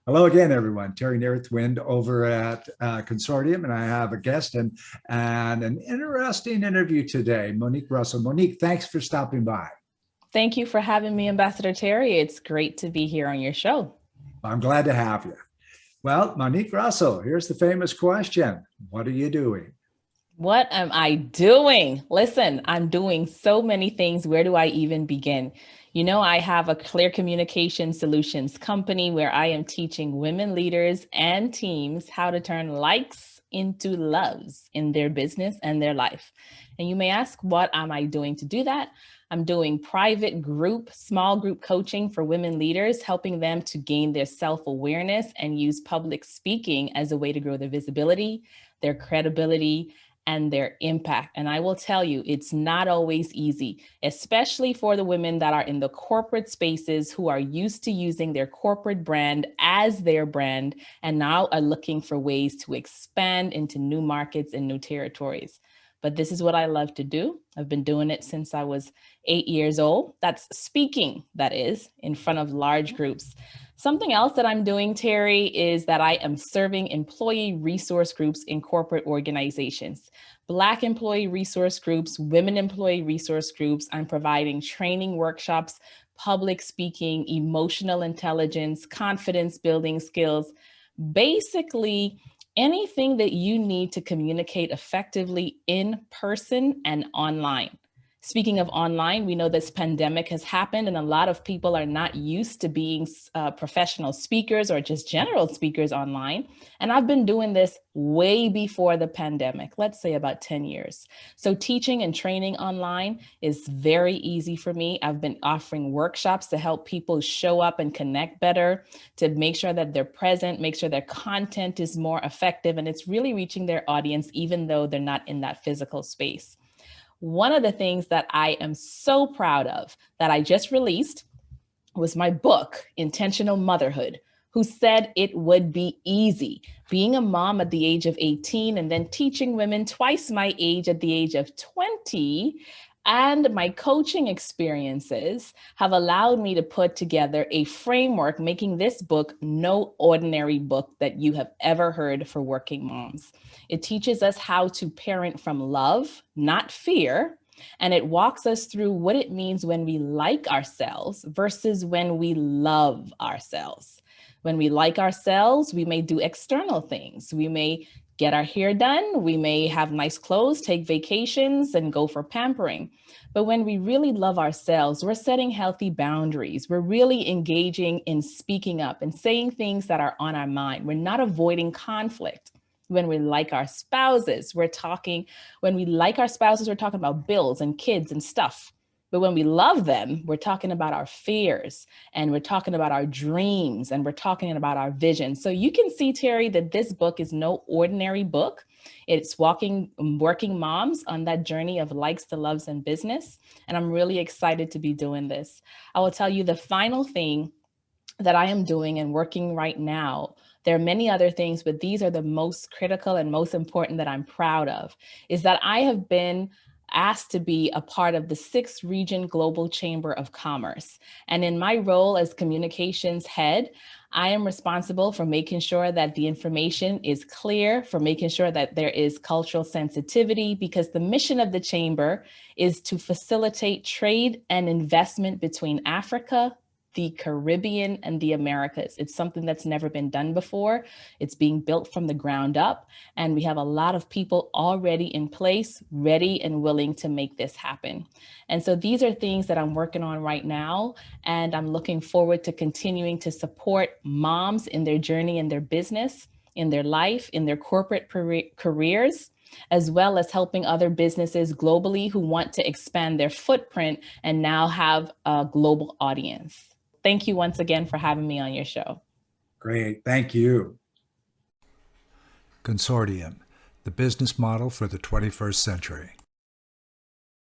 Hello again, everyone. Terry Nearthwind over at Consortium, and I have a guest and an interesting interview today, Monique Russell. Monique, thanks for stopping by. Thank you for having me, Ambassador Terry. It's great to be here on your show. I'm glad to have you. Well, Monique Russell, here's the famous question. What are you doing? What am I doing? Listen, I'm doing so many things. Where do I even begin? I have a clear communication solutions company where I am teaching women leaders and teams how to turn likes into loves in their business and their life. And you may ask, what am I doing to do that? I'm doing private group, small group coaching for women leaders, helping them to gain their self-awareness and use public speaking as a way to grow their visibility, their credibility, and their impact. And I will tell you, it's not always easy, especially for the women that are in the corporate spaces who are used to using their corporate brand as their brand and now are looking for ways to expand into new markets and new territories. But this is what I love to do. I've been doing it since I was 8 years old. That's speaking, that is, in front of large groups. Something else that I'm doing, Terry, is that I am serving employee resource groups in corporate organizations. Black employee resource groups, women employee resource groups. I'm providing training workshops, public speaking, emotional intelligence, confidence building skills, basically anything that you need to communicate effectively in person and online. Speaking of online, we know this pandemic has happened and a lot of people are not used to being professional speakers or just general speakers online. And I've been doing this way before the pandemic, let's say about 10 years. So teaching and training online is very easy for me. I've been offering workshops to help people show up and connect better, to make sure that they're present, make sure their content is more effective, and it's really reaching their audience, even though they're not in that physical space. One of the things that I am so proud of that I just released was my book, Intentional Motherhood. Who said it would be easy? Being a mom at the age of 18 and then teaching women twice my age at the age of 20, and my coaching experiences have allowed me to put together a framework, making this book no ordinary book that you have ever heard for working moms. It teaches us how to parent from love, not fear, and it walks us through what it means when we like ourselves versus when we love ourselves. When we like ourselves, we may do external things. We may get our hair done. We may have nice clothes, take vacations, and go for pampering. But when we really love ourselves, we're setting healthy boundaries. We're really engaging in speaking up and saying things that are on our mind. We're not avoiding conflict. When we like our spouses, we're talking about bills and kids and stuff. But when we love them, we're talking about our fears and we're talking about our dreams and we're talking about our vision. So you can see, Terry, that this book is no ordinary book. It's working moms on that journey of likes to loves and business. And I'm really excited to be doing this. I will tell you the final thing that I am doing and working right now. There are many other things, but these are the most critical and most important that I'm proud of, is that I have been asked to be a part of the 6th Region Global Chamber of Commerce. And in my role as communications head, I am responsible for making sure that the information is clear, for making sure that there is cultural sensitivity, because the mission of the chamber is to facilitate trade and investment between Africa, the Caribbean, and the Americas. It's something that's never been done before. It's being built from the ground up, and we have a lot of people already in place, ready and willing to make this happen. And so these are things that I'm working on right now, and I'm looking forward to continuing to support moms in their journey, in their business, in their life, in their corporate careers, as well as helping other businesses globally who want to expand their footprint and now have a global audience. Thank you once again for having me on your show. Great. Thank you. Consortium, the business model for the 21st century.